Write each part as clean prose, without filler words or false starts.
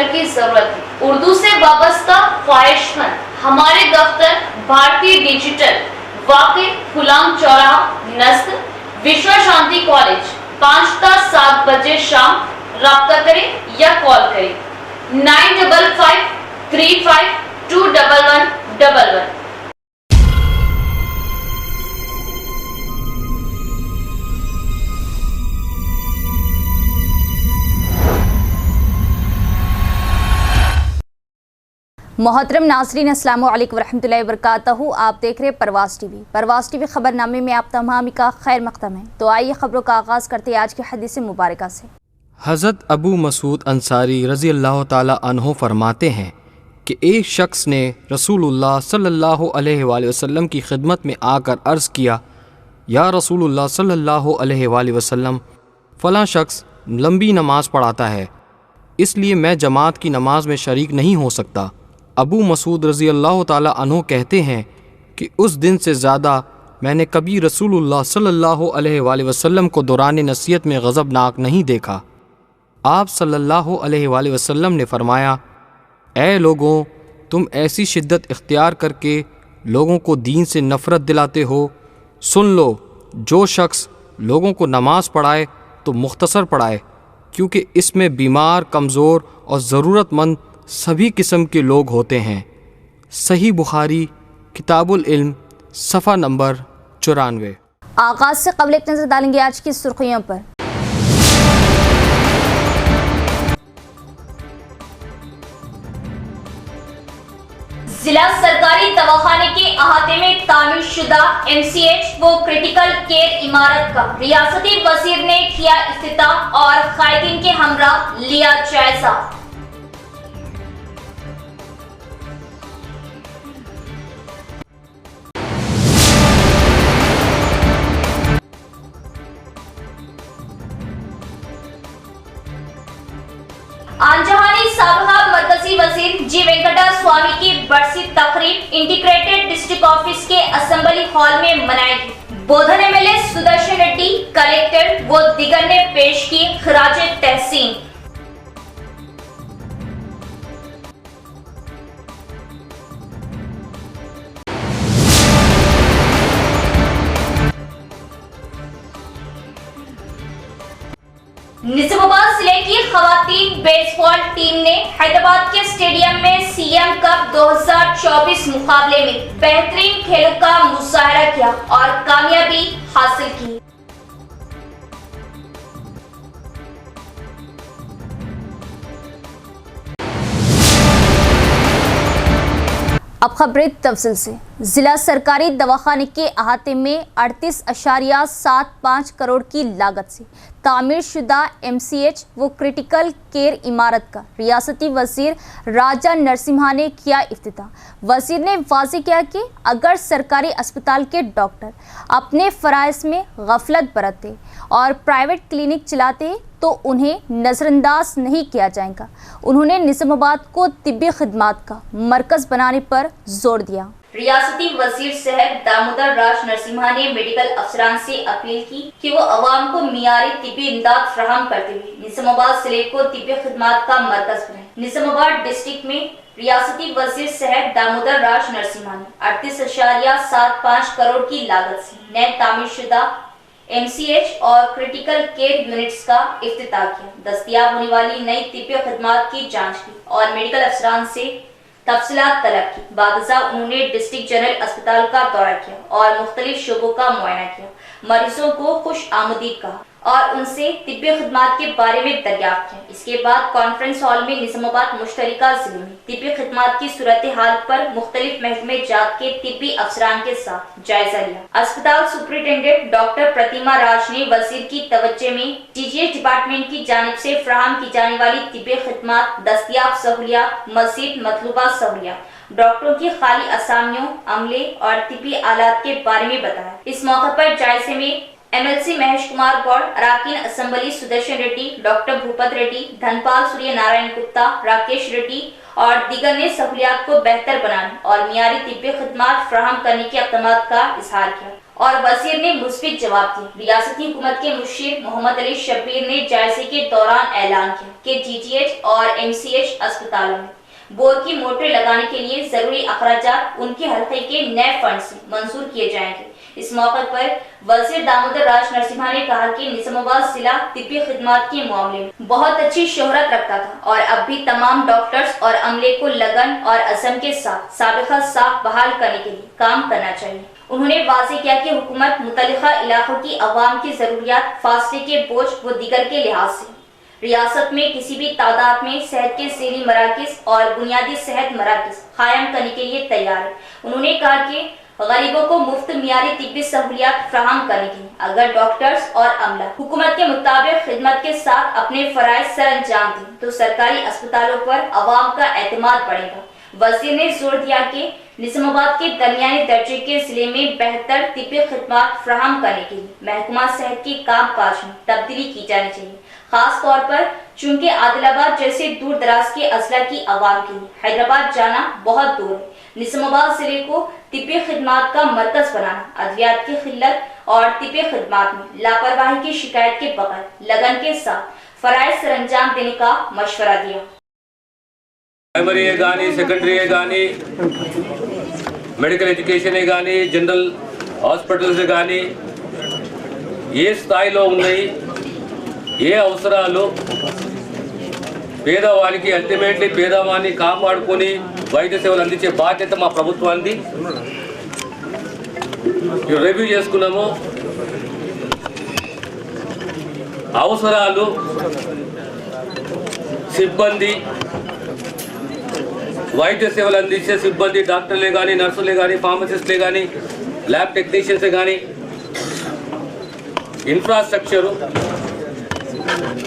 Doctor की जरूरत है। उर्दू से वाबस्ता ख्वाहिशमंद हमारे दफ्तर भारतीय डिजिटल वाकई गुलाम चौराहा नस्ल विश्व शांति कॉलेज 5 ता 7 बजे शाम राब्ता करें या कॉल करें 9553521111। मोहतरम नाज़रीन अस्सलामु अलैकुम वरहमतुल्लाहि वबरकातहू। आप देख रहे हैं परवाज़ टीवी खबरनामे में आप तमाम का खैर मक़दम है। तो आइए खबरों का आगाज़ करते हैं आज की हदीस मुबारका से। हज़रत अबू मसूद अंसारी रज़ी अल्लाह ताला अन्हो फरमाते हैं कि एक शख्स ने रसूलुल्लाह सल्लल्लाहु अलैहि वसल्लम की खिदमत में आकर अर्ज़ किया, या रसूलुल्लाह सल्लल्लाहु अलैहि वसल्लम, फ़लाँ शख्स लंबी नमाज़ पढ़ाता है, इसलिए मैं जमात की नमाज में शरीक नहीं हो सकता। अबू मसूद रज़ी अल्लाह ताला अन्हो कहते हैं कि उस दिन से ज़्यादा मैंने कभी रसूलुल्लाह सल्लल्लाहु अलैहि वसल्लम को दौरान नसीहत में गज़बनाक नहीं देखा। आप सल्लल्लाहु अलैहि वसल्लम ने फरमाया, ऐ लोगों, तुम ऐसी शिद्दत इख्तियार करके लोगों को दीन से नफ़रत दिलाते हो। सुन लो, जो शख्स लोगों को नमाज पढ़ाए तो मुख्तसर पढ़ाए, क्योंकि इसमें बीमार, कमज़ोर और ज़रूरतमंद सभी किस्म के लोग होते हैं। सही बुखारी किताबुल इल्म सफ़ा नंबर 94। आगाज़ से क़ब्ल एक नज़र डालेंगे आज की सुर्खियों पर। जिला सरकारी दवाखाने के अहाते में तामीर शुदा MCH वो क्रिटिकल केयर इमारत का रियासती वजीर ने किया इफ्तिताह और कायदीन के हमरा लिया जायजा। आंजहानी साबका मरकजी वजीर जी वेंकटा स्वामी की बरसी तकरीब इंटीग्रेटेड डिस्ट्रिक्ट ऑफिस के असेंबली हॉल में मनाएगी। बोधन MLA सुदर्शन रेड्डी, कलेक्टर व दिगर ने पेश की खराजे तहसीन। निजामाबाद जिले की खवातीन बेसबॉल टीम ने हैदराबाद के स्टेडियम में CM कप 2024 मुकाबले में बेहतरीन खेलों का मुजाहरा किया और कामयाबी हासिल की। अब खबरें तफसील से। ज़िला सरकारी दवाखाने के अहाते में 38.75 करोड़ की लागत से तामीर शुदा MCH वो क्रिटिकल केयर इमारत का रियासती वज़ीर राजा नरसिम्हा ने किया इफ्तिताह। वज़ीर ने वाज़ेह किया कि अगर सरकारी अस्पताल के डॉक्टर अपने फ़राइज़ में गफलत बरतते और प्राइवेट क्लिनिक चलाते तो उन्हें नज़रअंदाज नहीं किया जाएगा। उन्होंने निज़ामाबाद को तिब्बी खिदमात का मरकज़ बनाने पर जोर दिया। रियासती वजीर सेहत दामोदर राज नरसिम्हा ने मेडिकल अफसरान से अपील की कि वो अवाम को मियारी तिब्बी इमदाद फराहम करते हुए निज़ामाबाद जिले को तिब्बी खिदमात का मरकज बनाए। निज़ामाबाद डिस्ट्रिक्ट में रियासती वजीर सेहत दामोदर राज नरसिम्हा ने 38.75 करोड़ की लागत से नए तामीर शुदा MCH और क्रिटिकल केयर यूनिट्स का इफ्तिताह किया। दस्तयाब होने वाली नई तिब्बी खिदमात की जांच की और मेडिकल अफसरान से तफसीलात तलब की। बादशाह उन्होंने डिस्ट्रिक्ट जनरल अस्पताल का दौरा किया और मुख्तलिफ शोबों का मुआयना किया, मरीजों को खुश आमदीद कहा और उनसे तिब्बी खिदमात के बारे में दरियाफ्त किया। इसके बाद कॉन्फ्रेंस हॉल में निज़ामाबाद मुश्तरिका जिले में तिब्बी खिदमात की सूरत हाल पर मुख्तलिफ महकमे जात के तिब्बी अफसरान के साथ जायजा लिया। अस्पताल सुपरिटेंडेंट डॉक्टर प्रतिमा राज ने वजीर की तवज्जो में TGH डिपार्टमेंट की जानिब से फराहम की जाने वाली तिब्बी खिदमात, दस्तयाब सहूलियात, मज़ीद मतलूबा सहूलियात, डॉक्टरों की खाली असामियों, अमले और तिब्बी आलात के बारे में बताया। इस मौके पर जायजे में MLC महेश कुमार गौड़, अराकीन असेंबली सुदर्शन रेड्डी, डॉक्टर भूपत रेड्डी, धनपाल सूर्य नारायण गुप्ता, राकेश रेड्डी और दिगर ने सहूलियात को बेहतर बनाने और मियारी तिब्बी खिदमात फराहम करने के अक़दामात का इजहार किया और वजीर ने मुस्बित जवाब दिया। रियासती हुकूमत के मुशीर मोहम्मद अली शब्बीर ने जायजे के दौरान ऐलान किया कि GGH और MCH अस्पतालों में बोर की मोटर लगाने के लिए जरूरी अखराजात उनके हल्के के नए फंड से मंजूर किए जाएंगे। इस मौके पर वजीर दामोदर राज नरसिम्हा ने कहा कि निजामाबाद जिला तिब्बी खिदमत के मामले में बहुत अच्छी शोहरत रखता था और अब भी तमाम डॉक्टर्स और अमले को लगन और अज़म के साथ साबिक़ा साख बहाल करने के लिए काम करना चाहिए। उन्होंने वाज़ेह किया कि हुकूमत मुतल्लिक़ा इलाकों की अवाम की ज़रूरियात, फासले के बोझ व दीगर के लिहाज से रियासत में किसी भी तादाद में सेहत के ज़ेरी मराकिज़ और बुनियादी सेहत मराकिज़ कायम करने के लिए तैयार है। उन्होंने कहा कि गरीबों को मुफ्त मियारी तिब्बी सहूलियात फराहम करने के लिए अगर डॉक्टर्स और अमला हुकूमत के मुताबिक खिदमत के साथ अपने फराइज सर अंजाम दें तो सरकारी अस्पतालों पर अवाम का एतमाद बढ़ेगा। वजीर ने जोर दिया कि निजामाबाद के दरमियानी दर्जे के जिले में बेहतर तिब्बी खिदमत फराहम करने के लिए महकमा सेहत के काम काज में तब्दीली की जानी चाहिए। खास तौर पर चूंकि आदिलाबाद जैसे दूर दराज के अजला की आवाम के लिए हैदराबाद जाना बहुत दूर है, निजामाबाद जिले को तिब्बी खिदमत का मरकज बनाना, अद्वियात की किल्लत और तिब्बी खिदमत में लापरवाही की शिकायत के बगैर लगन के साथ फराइज सरअंजाम देने का मशवरा दिया। ప్రైమరీ కానీ సెకండరీ కానీ మెడికల్ ఎడ్యుకేషన్ కానీ జనరల్ హాస్పిటల్స్ కానీ ఏ స్థాయిలో ఉన్నాయి, ఏ అవసరాలు పేదవానికి అల్టిమేట్లీ పేదవాన్ని కాపాడుకొని వైద్య సేవలు అందించే బాధ్యత మా ప్రభుత్వానికి రివ్యూ చేసుకున్నాము. అవసరాలు, సిబ్బంది, వైద్య సేవలు అందించే సిబ్బంది, డాక్టర్లే కానీ, నర్సులే కానీ, ఫార్మసిస్ట్లే కానీ, ల్యాబ్ టెక్నీషియన్సే కానీ, ఇన్ఫ్రాస్ట్రక్చరు,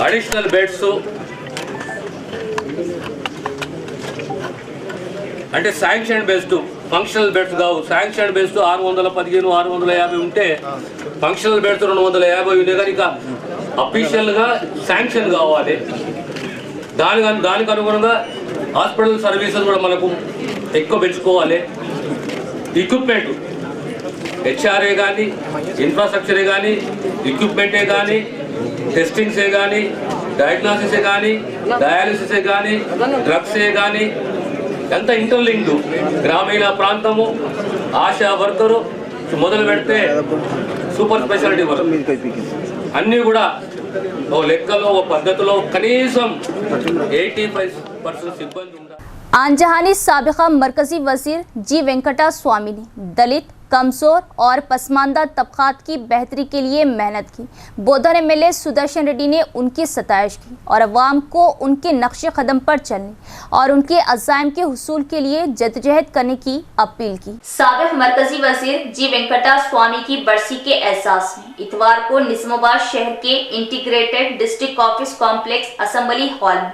అడిషనల్ బెడ్స్, అంటే శాంక్షన్ బెస్ట్, ఫంక్షనల్ బెడ్స్ కావు. శాంక్షన్ బెస్ట్ 615, 650 ఉంటే ఫంక్షనల్ బెడ్స్ 250 ఉండే కానీ ఇక అఫీషియల్గా శాంక్షన్ కావాలి. దానికి అనుగుణంగా హాస్పిటల్ సర్వీసెస్ కూడా మనకు ఎక్కువ పెంచుకోవాలి. ఎక్విప్మెంట్, హెచ్ఆర్ఏ కానీ, ఇన్ఫ్రాస్ట్రక్చరే కానీ, ఎక్విప్మెంటే కానీ, టెస్టింగ్సే కానీ, డయాగ్నోసిసే కానీ, డయాలిసిసే కానీ, డ్రగ్సే కానీ, ఎంత ఇంటర్లింక్డ్. గ్రామీణ ప్రాంతము, ఆశా వర్కరు మొదలు పెడితే సూపర్ స్పెషాలిటీ వరకు అన్నీ కూడా ఓ లెక్కలో, ఓ పద్ధతిలో కనీసం 85% సిబ్బంది ఉండాలి. आनजहानी साबिका मरकजी वजीर जी वेंकटा स्वामी ने दलित, कमजोर और पसमानदा तबकात की बेहतरी के लिए मेहनत की। बोधन MLA सुदर्शन रेड्डी ने उनकी सताइश की और अवाम को उनके नक्शे कदम पर चलने और उनके अज़ाइम के हुसूल के लिए जद्दोजहद करने की अपील की। साबिक मरकजी वजीर जी वेंकटा स्वामी की बरसी के एहसास में इतवार को निजामाबाद शहर के integrated district office complex assembly hall में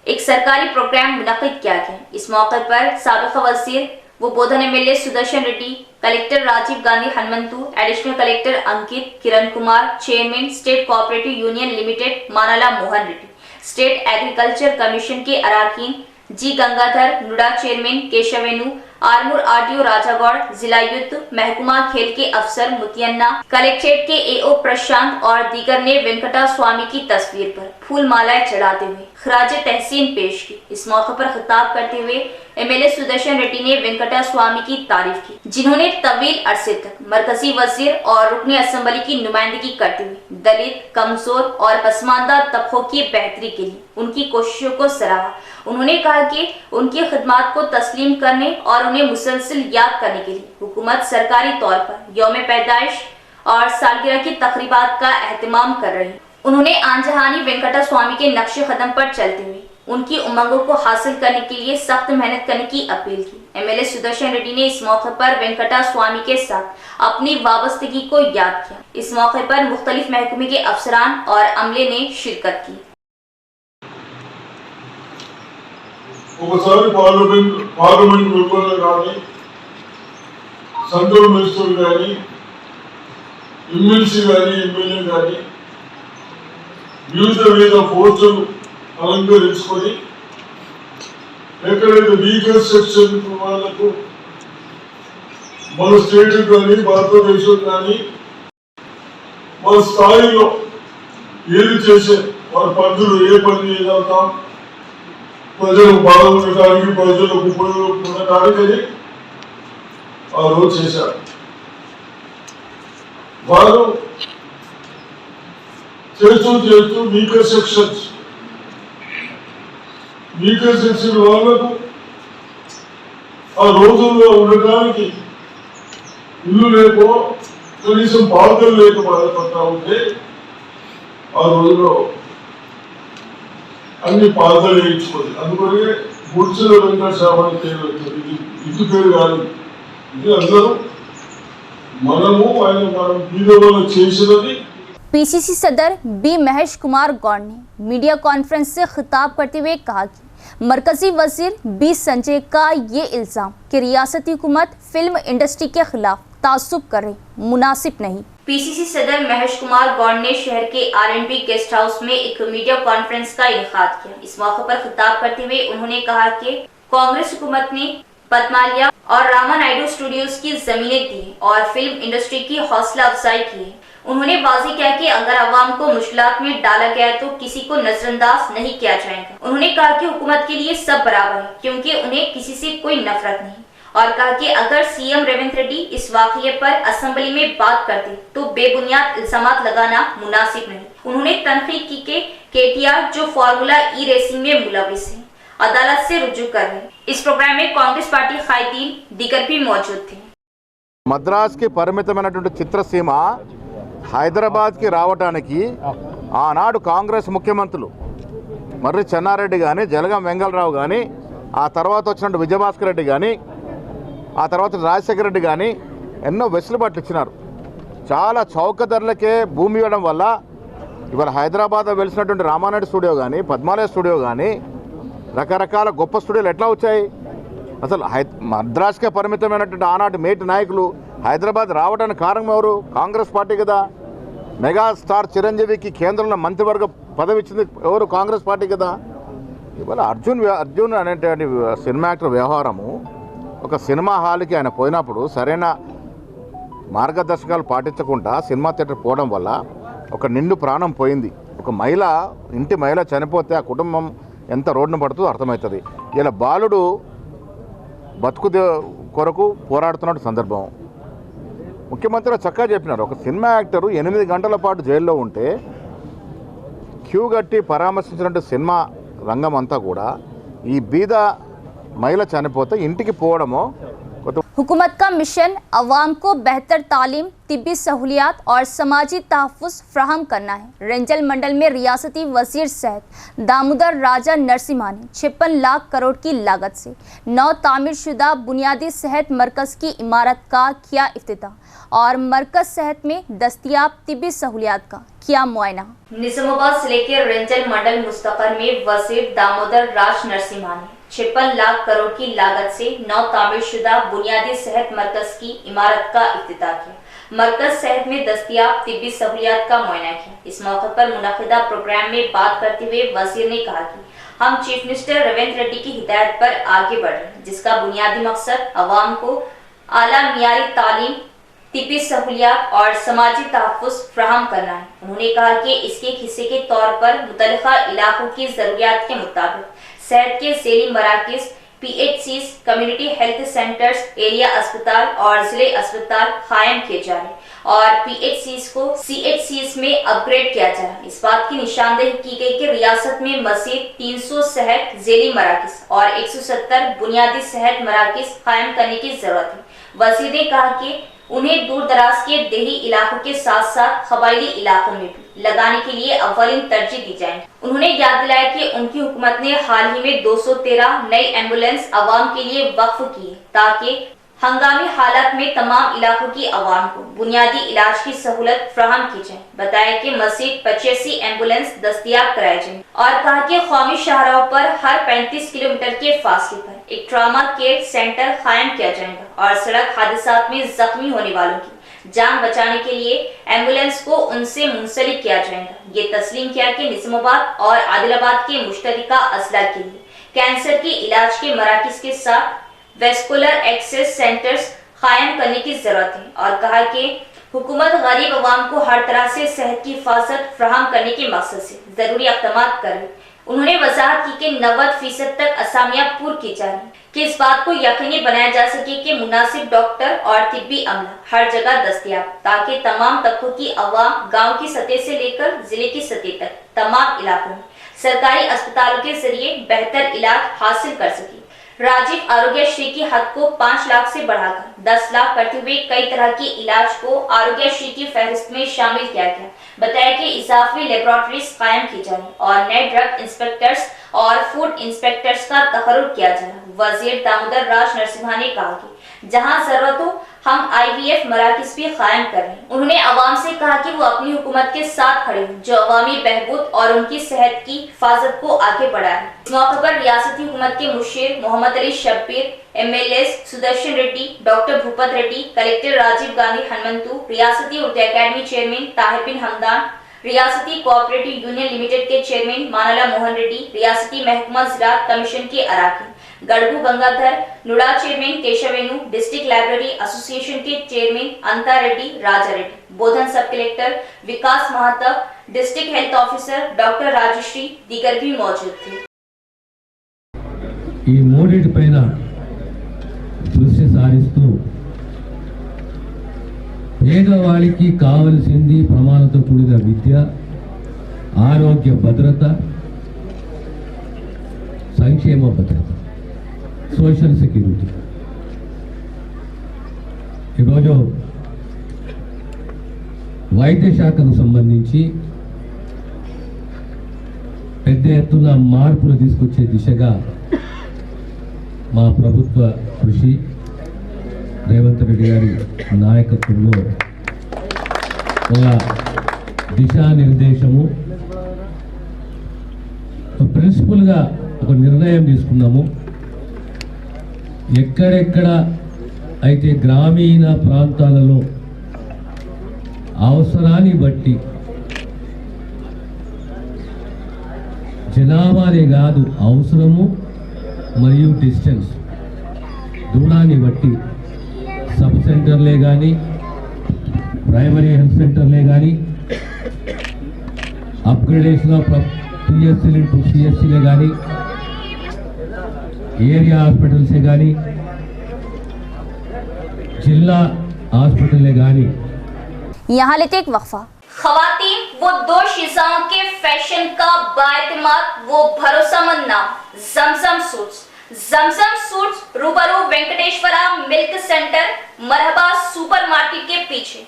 एक सरकारी प्रोग्राम मुनक़िद किया गया। इस मौके पर साबिक़ वज़ीर व Bodhan MLA Sudarshan Reddy, collector Rajiv Gandhi Hanumanthu, additional collector Ankit, Kiran Kumar, chairman state cooperative union limited Manala Mohan Reddy, state agriculture commission के अराकीन G Gangadhar, NUDA chairman Keshavenu, Armoor RTO Rajagoud, जिला युद्ध महकुमा खेल के अफसर मुतियन्ना, कलेक्ट्रेट के AO प्रशांत और दीगर ने वेंकटा स्वामी की तस्वीर पर फूल मालाएं चढ़ाते हुए खराज तहसीन पेश की। इस मौके पर खिताब करते हुए MLA सुदर्शन रेड्डी ने वेंकटा स्वामी की तारीफ की, जिन्होंने तवील अरसे तक मरकजी वजीर और रुकने असेंबली की नुमाइंदगी करते हुए दलित, कमजोर और पसमानदा तबकों की बेहतरी के लिए उनकी कोशिशों को सराहा। उन्होंने कहा कि उनकी खिदमत को तस्लीम करने और उन्हें मुसलसल याद करने के लिए हुकूमत सरकारी तौर पर यौम पैदाइश और सालगिरह की तकरीबात का एहतमाम कर रही है। उन्होंने आनजहानी वेंकटा स्वामी के नक्शे कदम पर चलते हुए उनकी उमंगों को हासिल करने के लिए सख्त मेहनत करने की अपील की। MLA सुदर्शन रेड्डी ने इस मौके पर वेंकटा स्वामी के साथ अपनी वाबस्तगी को याद किया। इस मौके पर मुख्तलिफ महकमे के अफसरान और अमले ने शिरकत की। ఒకసారి పార్లమెంట్ మెంబర్లు కానీ, సెంట్రల్ మినిస్టర్ కానీ, ఎమ్మెల్సీ కానీ, ఎమ్మెల్యే కానీ వివిధ పోస్టులు అలంకరించుకొని ఎక్కడైతే వీకర్ సెక్షన్ వాళ్ళకు మన స్టేట్ కానీ భారతదేశం కానీ మన స్థాయిలో ఏది చేసే మన పద్ధతులు ఏ పని చేయగలుగుతాం ప్రజలకు బాగుండటానికి ప్రజలకు ఉపయోగపడటానికి ఆ రోజు చేశారు. వారు చేస్తూ వీకర్ సెక్షన్ వాళ్ళకు ఆ రోజుల్లో ఉండటానికి ఇల్లు లేకో కనీసం పాలకులు లేక బాధపడతా ఉంటే ఆ రోజులో అన్ని పాలకులు వేయించుకోండి. అందుకనే గుడిసెల వెంకటేశ్వర పేరు వచ్చింది. ఇంటి పేరు కాదు, ఇది అందరూ మనము మనం బీదవాళ్ళు చేసినది. पीसीसी सदर बी महेश कुमार गौड़ ने मीडिया कॉन्फ्रेंस से खिताब करते हुए कहा कि मरकजी वजीर बी संजय का ये इल्ज़ाम कि रियासती हुकूमत फिल्म इंडस्ट्री के खिलाफ तासुब कर रही मुनासिब नहीं। पीसीसी सदर महेश कुमार गौड़ ने शहर के R&B गेस्ट हाउस में एक मीडिया कॉन्फ्रेंस का इनेकाद किया। इस मौके पर खिताब करते हुए उन्होंने कहा कि कांग्रेस हुकूमत ने पद्मालिया और रामा नायडू स्टूडियोज की जमीनें दी और फिल्म इंडस्ट्री की हौसला अफजाई की। उन्होंने वाज़ेह किया कि अगर अवाम को मुश्किलात में डाला गया तो किसी को नजरअंदाज नहीं किया जाएगा। उन्होंने कहा कि हुकूमत के लिए सब बराबर है क्योंकि उन्हें किसी से कोई नफरत नहीं, और कहा कि अगर सीएम रेवंत रेड्डी इस वाक़ये पर असेंबली में बात करते तो बेबुनियाद इल्जामात लगाना मुनासिब नहीं। उन्होंने तनकीद की कि केटीआर जो फार्मूला ई रेसिंग में मुलविस है अदालत से रुजू कर रहे। इस प्रोग्राम में कांग्रेस पार्टी कायदीन दीगर भी मौजूद थे। మద్రాస్ కి పరిమితమైనటువంటి చిత్రసీమ హైదరాబాద్కి రావడానికి ఆనాడు కాంగ్రెస్ ముఖ్యమంత్రులు మర్రి చెన్నారెడ్డి కానీ జలగం వెంగళరావు కానీ ఆ తర్వాత వచ్చినట్టు విజయభాస్కర్ రెడ్డి కానీ ఆ తర్వాత రాజశేఖర రెడ్డి కానీ ఎన్నో వెసులుబాట్లు ఇచ్చినారు. చాలా చౌక ధరలకే భూమి ఇవ్వడం వల్ల ఇవాళ హైదరాబాద్లో వెలిసినటువంటి రామానాయుడు స్టూడియో కానీ పద్మాలయ స్టూడియో కానీ రకరకాల గొప్ప స్టూడియోలు ఎట్లా వచ్చాయి? అసలు మద్రాస్కే పరిమితమైనటువంటి ఆనాటి మేటి నాయకులు హైదరాబాద్ రావడానికి కారణం ఎవరు? కాంగ్రెస్ పార్టీ కదా. మెగాస్టార్ చిరంజీవికి కేంద్రంలో మంత్రివర్గ పదవి ఇచ్చింది ఎవరు? కాంగ్రెస్ పార్టీ కదా. ఇవాళ అర్జున్ అనేటువంటి సినిమా యాక్టర్ వ్యవహారము ఒక సినిమా హాల్కి ఆయన పోయినప్పుడు సరైన మార్గదర్శకాలు పాటించకుండా సినిమా థియేటర్ పోవడం వల్ల ఒక నిండు ప్రాణం పోయింది. ఒక మహిళ ఇంటి మహిళ చనిపోతే ఆ కుటుంబం ఎంత రోడ్డున పడుతుందో అర్థమవుతుంది. ఇలా బాలుడు బతుకు కొరకు పోరాడుతున్న సందర్భం ముఖ్యమంత్రి చక్కగా చెప్పినారు. ఒక సినిమా యాక్టరు 8 గంటల పాటు జైల్లో ఉంటే క్యూ కట్టి పరామర్శించినట్టు సినిమా రంగం అంతా కూడా ఈ బీద మహిళ చనిపోతే ఇంటికి పోవడమో. हुकूमत का मिशन अवाम को बेहतर तालीम, तिब्बी सहूलियात और समाजी तहफ़्फ़ुज़ फ्राहम करना है। रेंजल मंडल में रियासती वज़ीर सेहत दामोदर राजा नरसिम्हा ने 56 लाख करोड़ की लागत से नौ तामीरशुदा बुनियादी सेहत मरकज़ की इमारत का किया इफ्तिताह और मरकज़ सेहत में दस्तियाब तिब्बी सहूलियात का किया मुआयना। निजामाबाद जिले के रेंजल मंडल मुस्तक़र में वज़ीर दामोदर राज नरसिम्हा ने 56 लाख करोड़ की लागत से 9 तामीरशुदा बुनियादी सेहत मरकज की इमारत का इफ्तिताह किया। मरकज सेहत में दस्तियाब तिब्बी सहूलियात का मुआयना किया। इस मौके पर मुनक़िदा प्रोग्राम में बात करते हुए वज़ीर ने कहा कि हम चीफ मिनिस्टर रेवंत रेड्डी की हिदायत पर आगे बढ़ रहे हैं, जिसका बुनियादी मकसद अवाम को आला मियारी तालीम, तिब्बी सहूलियात और समाजी तहफ़्फ़ुज़ फ्राहम करना है। उन्होंने कहा कि इसके हिस्से के तौर पर मुतल्लिक़ा इलाकों की ज़रूरियात के मुताबिक सेहत के ज़ेली मराकिज़, PHCs, community health centres, area अस्पताल और जिले अस्पताल कायम किए जा रहे और PHCs को CHCs में अपग्रेड किया जा रहा है। इस बात की निशानदेही की गई कि रियासत में मज़ीद 300 सेहत ज़ेली मराकिज़ और 170 बुनियादी सेहत मराकिज़ कायम करने की ज़रूरत है। वज़ीर ने कहा कि उन्हें दूर दराज के देही इलाकों के साथ साथ कबायली इलाकों में भी लगाने के लिए अव्वलीन तरजीह दी जाएगी। उन्होंने याद दिलाया कि उनकी हुकूमत ने हाल ही में 213 नई एम्बुलेंस अवाम के लिए वक्फ की है ताकि हंगामी हालात में तमाम इलाकों की अवाम को बुनियादी इलाज की सहूलत फ्राहम की जाए। बताया कि मज़ीद 85 एम्बुलेंस दस्तियाब कराए जाएंगे और कहा कि कौमी शाहराहों पर हर 35 किलोमीटर के फासले पर एक ट्रामा केयर सेंटर कायम किया जाएगा और सड़क हादसात में जख्मी होने वालों की जान बचाने के लिए एम्बुलेंस को उनसे मुंसलिक किया जाएगा। ये तस्लीम किया कि निजामाबाद और आदिलाबाद के मुश्तरका अजला के लिए कैंसर के इलाज के मराकिज के साथ वेस्कुलर एक्सेस सेंटर्स قائم کرنے کی ضرورت ہے اور کہا کہ حکومت غریب عوام کو ہر طرح سے صحت کی حفاظت فراہم کرنے کے مقصد سے ضروری اقدامات کر رہی. انہوں نے وضاحت کی کہ 90% تک اسامیاں پور کی جا رہی کہ اس بات کو یقینی بنایا جا سکے کہ مناسب ڈاکٹر اور طبی عملہ ہر جگہ دستیاب تاکہ تمام طبقوں کی عوام گاؤں کی سطح سے لے کر ضلع کی سطح تک تمام علاقوں میں سرکاری اسپتالوں کے ذریعے بہتر علاج حاصل کر سکے. راجیو آروگیہ شری کی حد کو 5 لاکھ سے بڑھا کر 10 لاکھ کرتے ہوئے کئی طرح کی علاج کو آروگیہ شری کی فہرست میں شامل کیا گیا. بتایا کہ اضافی لیبارٹریز قائم کی جائیں اور نئے ڈرگ انسپیکٹرز اور فوڈ انسپیکٹرز کا تقرر کیا جائے. وزیر دامودر راج نرسمہا نے کہا کہ جہاں ضرورت ہو ہم IVF مراکز بھی قائم کر رہے ہیں. انہوں نے عوام سے کہا کہ وہ اپنی حکومت کے ساتھ کھڑے ہوں جو عوامی بہبود اور ان کی صحت کی حفاظت کو آگے بڑھائے. اس موقع پر ریاستی حکومت کے مشیر Mohammed Ali Shabbir, MLAs Sudarshan Reddy, doctor Bhupat Reddy, collector Rajiv Gandhi Hanumanthu, ریاستی اردو اکیڈمی چیئرمین طاہر بن حمدان، ریاستی کوآپریٹو یونین لمیٹڈ کے چیئرمین مانالا موہن ریڈی، ریاستی محکمہ زراعت کمیشن کے اراکین Gadugu Gangadhar, NUDA chairman Keshavenu, district library association کے chairman Anantha Reddy Raja Reddy, Bodhan sub collector Vikas Mahato, district health officer doctor Rajashree دیگر بھی موجود تھے. ఈ మూడిటి పైన దృష్టి సారిస్తూ పేదవాళ్ళకి కావలసింది ప్రమాణంతో కూడిన విద్య, ఆరోగ్య భద్రత, సంక్షేమ భద్రత, సోషల్ సెక్యూరిటీ. ఈరోజు వైద్య శాఖకు సంబంధించి పెద్ద ఎత్తున మార్పులు తీసుకొచ్చే దిశగా మా ప్రభుత్వ కృషి, రేవంత్ రెడ్డి గారి నాయకత్వంలో ఒక దిశానిర్దేశము, ప్రిన్సిపల్గా ఒక నిర్ణయం తీసుకున్నాము. ఎక్కడెక్కడ అయితే గ్రామీణ ప్రాంతాలలో అవసరాన్ని బట్టి జనాభానే కాదు అవసరము మరియు డిస్టెన్స్ దూరాన్ని బట్టి సబ్ సెంటర్లే కానీ ప్రైమరీ హెల్త్ సెంటర్లే కానీ అప్గ్రేడేషన్ ఆఫ్ PSCలు టు CSCలే కానీ ఏరియా హాస్పిటల్సే కానీ జిల్లా హాస్పిటల్లే కానీ. यहाँ लेते एक वक्फा. खवातीन वो दो शिजाओं के फैशन का बाएतमाद वो भरोसामंद नाम जमजम सूट्स. जमजम सूट्स रूबरू वेंकटेश्वरा मिल्क सेंटर मरहबा सुपरमार्केट के पीछे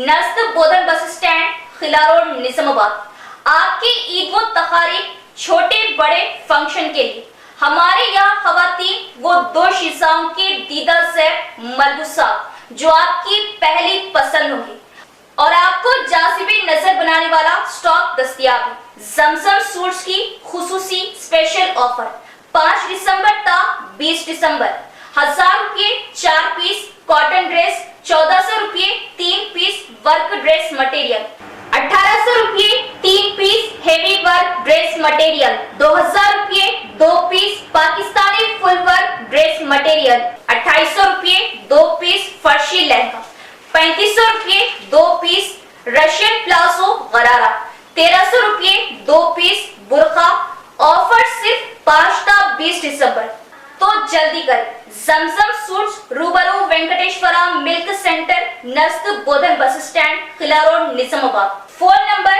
नज़द बोधन बस स्टैंड खिला रोड निजामाबाद. आपके ईद व तकारीब छोटे बड़े फंक्शन के लिए हमारे यहाँ खवातीन वो दो शिजाओं के दीदा ज़ेब मलबूसात जो आपकी पहली पसंद होगी और आपको जाज़िबी नजर बनाने वाला स्टॉक दस्तयाब है. जमजम सूट्स की खुसूसी स्पेशल ऑफर 5 दिसंबर ता 20 दिसंबर 1000 रुपये 4 पीस कॉटन ड्रेस, 1400 रुपये 3 पीस वर्क ड्रेस मटेरियल, 1800 रुपये 3 piece heavy work dress material, 2000 रुपये 2 piece Pakistani full work dress material, 2800 रुपये 2 पीस फर्शी लहंगा, 3500 रुपये 2 पीस रशियन प्लाजो गरारा, 1300 रुपये 2 पीस बुरखा. ऑफर सिर्फ 5 ता 20 दिसंबर. तो जल्दी करें. जमजम सूट्स रूबरू वेंकटेश्वरा मिल्क सेंटर नज़द बोधन बस स्टैंड किला रोड निजामाबाद. Phone number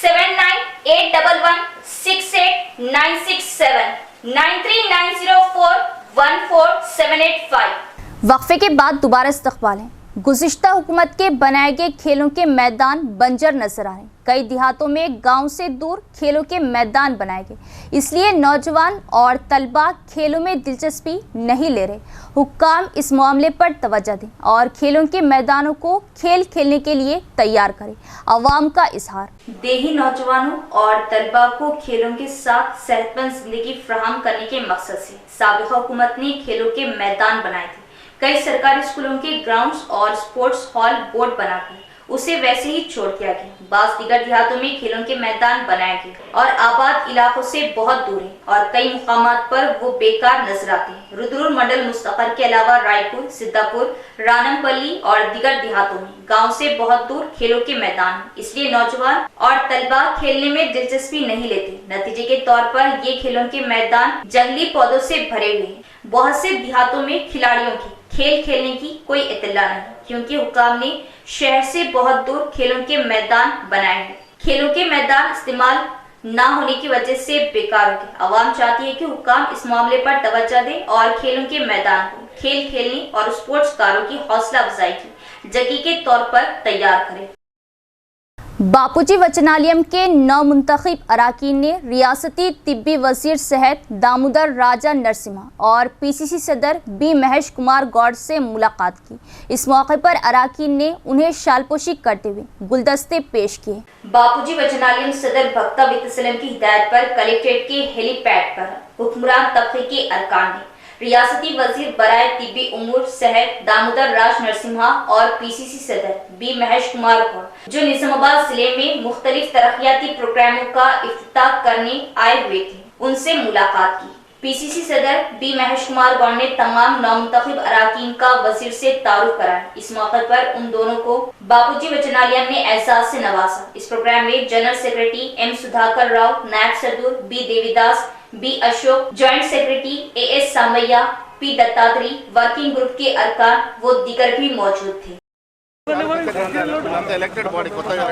7981668967 9390414785. वक्फे के बाद दोबारा इस्तकबाल है. गुज़िश्ता हुकूमत के बनाए गए खेलों के मैदान बंजर नजर आ रहे हैं. कई देहातों में गांव से दूर खेलों के मैदान बनाए गए, इसलिए नौजवान और तलबा खेलों में दिलचस्पी नहीं ले रहे. हुक्काम इस मामले पर तवज्जो दें और खेलों के मैदानों को खेल खेलने के लिए तैयार करें. अवाम का इजहार. देही नौजवानों और तलबा को खेलों के साथ सेहतमंद जिंदगी फराहम करने के मकसद से साबिका हुकूमत ने खेलों के मैदान बनाए थे. कई सरकारी स्कूलों के ग्राउंड्स और स्पोर्ट्स हॉल बोर्ड बनाकर उसे वैसे ही छोड़ दिया गया। बास दीगर देहातों में खेलों के मैदान बनाए गए और आबाद इलाकों से बहुत दूर है और कई मुकामात पर वो बेकार नजर आते हैं। रुद्रपुर मंडल मुस्तफर के अलावा रायपुर, सिद्धापुर, रानमपल्ली और दीगर देहातों में गांव से बहुत दूर खेलों के मैदान हैं, इसलिए नौजवान और तलबा खेलने में दिलचस्पी नहीं लेते। नतीजे के तौर पर ये खेलों के मैदान जंगली पौधों से भरे हुए हैं। बहुत से देहातों में खिलाड़ियों की खेल खेलने की कोई इत्तला नहीं, क्योंकि हुकाम ने शहर से बहुत दूर खेलों के मैदान बनाए हैं। खेलों के मैदान इस्तेमाल ना होने की वजह से बेकार हो गए। आवाम चाहती है कि हुकाम इस मामले पर तवज्जो दे और खेलों के मैदान को खेल खेलने और स्पोर्ट्सकारों की हौसला अफजाई की जगह के तौर पर तैयार करे। बापूजी वचनालयम के नवमुंतखब अराकीन ने रियासती तिब्बी वजीर सेहत दामोदर राजा नरसिम्हा और पीसीसी सदर बी महेश कुमार गौड़ से मुलाकात की। इस मौके पर अराकीन ने उन्हें शालपोशी करते हुए गुलदस्ते पेश किए। बापूजी वचनालयम सदर भक्ता वित्तसलम की हिदायत पर कलेक्ट्रेट के हेलीपैड पर हुक्मरान तबके के अरकान ने रियासती वजीर बराए तिब्बी उमूर सेहत दामोदर राज नरसिम्हा और पीसीसी सदर बी महेश कुमार गौड़, जो निजामाबाद जिले में मुख्तलिफ तरक्याती प्रोग्रामों का इफ्तिताह करने आए हुए थे, उनसे मुलाकात की। पीसीसी सदर बी महेश कुमार गौड़ ने तमाम नवमुंतखब अराकीन का वजीर से तारुफ कराया। इस मौके पर उन दोनों को बापूजी वचनालयम ने एहसास से नवाजा। इस प्रोग्राम में general secretary M Sudhakar Rao, नायब सदर B Devidas, B Ashok, joint secretary AS Samaiah, P Dattatri, working group के अरकान वो दीगर भी मौजूद थे। ఎలక్టెడ్ బాడీ కొత్తగా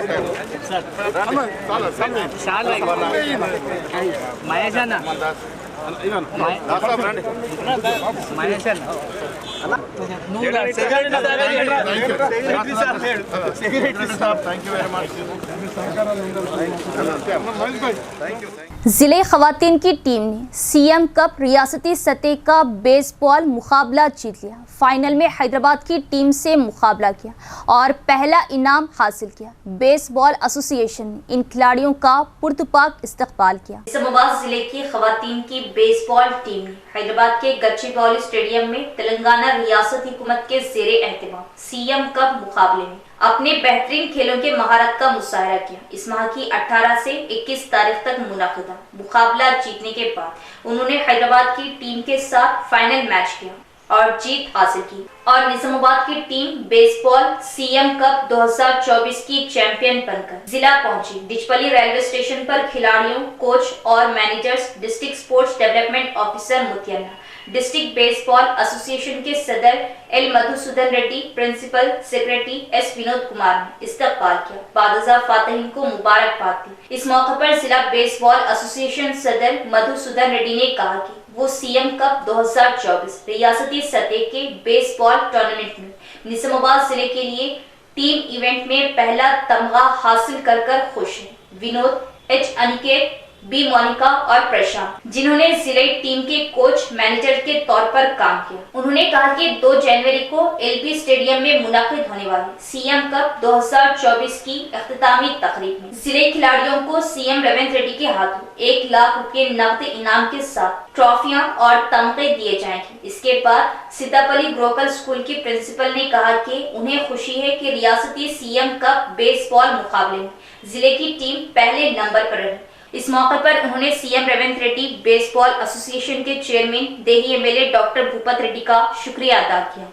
जिले खवातीन की टीम ने सीएम कप रियासती सतह का बेसबॉल मुकाबला जीत लिया। फाइनल में हैदराबाद की टीम से मुकाबला किया और पहला इनाम हासिल किया। बेसबॉल एसोसिएशन ने इन खिलाड़ियों का पुरतपाक इस्तकबाल किया। निजामाबाद जिले की खवातीन की बेसबॉल टीम ने हैदराबाद के गच्चीबौली स्टेडियम में तेलंगाना रियासत हुकूमत के ज़ेरे एहतमाम सीएम कप मुकाबले में अपने बेहतरीन खेलों के महारत का मुजाहरा किया। इस माह की 18 से 21 तारीख तक मुनाकिदा मुकाबला जीतने के बाद उन्होंने हैदराबाद की टीम के साथ फाइनल मैच किया और जीत हासिल की और निजामाबाद की टीम बेसबॉल सीएम कप 2024 की चैंपियन बनकर जिला पहुंची। डिचपल्ली रेलवे स्टेशन पर खिलाड़ियों, कोच और managers, district sports development officer Muthyana, district baseball association के सदर L Madhusudan Reddy, principal secretary S Vinod Kumar ने इस्तकबाल किया। बादशाह फातहीन को मुबारकबाद दी। इस मौके पर जिला बेसबॉल एसोसिएशन सदर मधुसूदन रेड्डी ने कहा कि वो सीएम कप 2024 रियासती सतह के बेसबॉल टूर्नामेंट में निजामाबाद जिले के लिए टीम इवेंट में पहला तमगा हासिल कर खुश है। विनोद, एच अनिकेत, बी मोनिका और प्रशांत, जिन्होंने जिले टीम के कोच मैनेजर के तौर पर काम किया, उन्होंने कहा कि 2 जनवरी को एलबी स्टेडियम में मुनाकिद होने वाली सीएम कप 2024 की अख्तितामी तकरीब में जिले खिलाड़ियों को सीएम रेवंत रेड्डी के हाथों 1 लाख रुपए नकद इनाम के साथ ट्रॉफियां और तमगे दिए जाएंगे। इसके बाद सिद्धापल्ली ग्रोकल स्कूल की प्रिंसिपल ने कहा कि उन्हें खुशी है कि रियासती सीएम कप बेसबॉल मुकाबले में जिले की टीम पहले नंबर पर रही। इस मौके पर उन्होंने CM Revanth Reddy, baseball association के चेयरमैन देही एमएलए डॉक्टर भूपत रेड्डी का शुक्रिया अदा किया।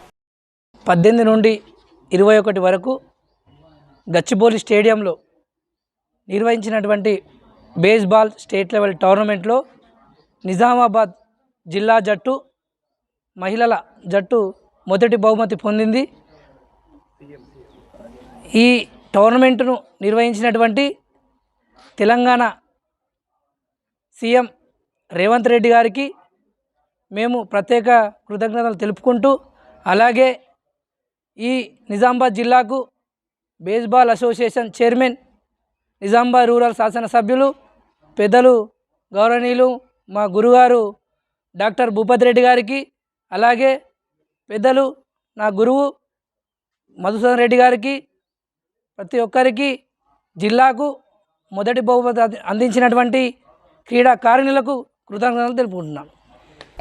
18 నుండి 21 వరకు గచ్చిబౌలి స్టేడియంలో నిర్వహించినటువంటి బేస్బాల్ స్టేట్ లెవెల్ టోర్నమెంట్లో నిజామాబాద్ జిల్లా జట్టు మహిళల జట్టు మొదటి బహుమతి పొందింది. ఈ టోర్నమెంట్ను నిర్వహించినటువంటి తెలంగాణ సీఎం రేవంత్ రెడ్డి గారికి మేము ప్రత్యేక కృతజ్ఞతలు తెలుపుకుంటూ, అలాగే ఈ నిజామాబాద్ జిల్లాకు baseball association chairman, Nizamabad rural శాసనసభ్యులు, పెద్దలు గౌరవనీయులు మా గురుగారు డాక్టర్ భూపత్ రెడ్డి గారికి, అలాగే పెద్దలు నా గురువు మధుసూదన్ రెడ్డి గారికి, ప్రతి ఒక్కరికి జిల్లాకు మొదటి బహుమతి అందించినటువంటి క్రీడాకారిణులకు కృతజ్ఞతలు తెలుపుకుంటున్నాను.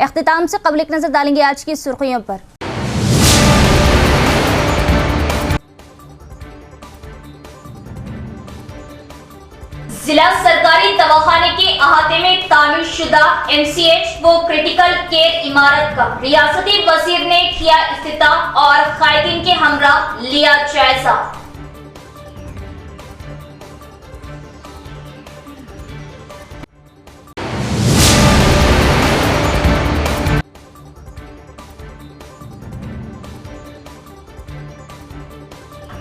इख्तिताम से कबल एक नज़र डालेंगे आज की सुर्खियों पर। जिला सरकारी दवाखाने के अहाते में तामीर शुदा MCH वो क्रिटिकल केयर इमारत का रियासती वजीर ने किया इफ्तिताह और कायदीन के हमरा लिया जायजा।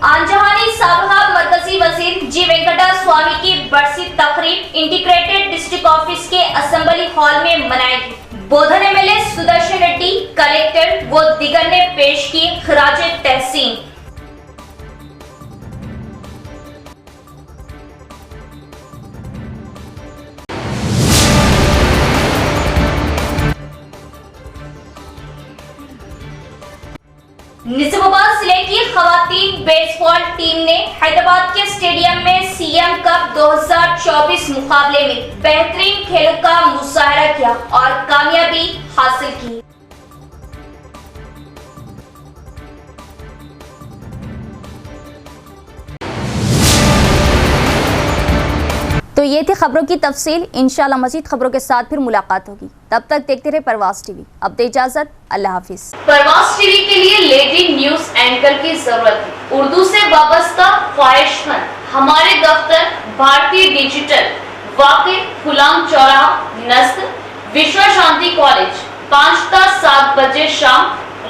आंजहानी साबका मरकजी वजीर जी वेंकटा स्वामी की बरसी तकरीब इंटीग्रेटेड डिस्ट्रिक्ट ऑफिस के असेंबली हॉल में मनाएगी। बोधन MLA सुदर्शन रेड्डी, कलेक्टर व दिगर ने पेश की खराजे तहसीन। निजामाबाद जिले की खवातीन बेसबॉल टीम ने हैदराबाद के स्टेडियम में CM कप 2024 मुकाबले में बेहतरीन खेलों का मुजाहरा किया और कामयाबी हासिल की। तो ये थी खबरों की तफसील। इंशाल्लाह मजीद खबरों के साथ फिर मुलाकात होगी। तब तक देखते रहे परवास टीवी। अब दे इजाजत, अल्लाह हाफिज। परवास टीवी के लिए लेडी न्यूज एंकर की जरूरत है। उर्दू से वाबस्ता ख्वाहिशमंद हमारे दफ्तर भारतीय डिजिटल वाक़े गुलाम चौराहा नस्ल विश्व शांति कॉलेज 5 ता 7 बजे शाम।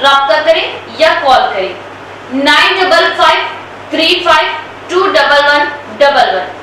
राब्ता करें या कॉल करें 9553521111।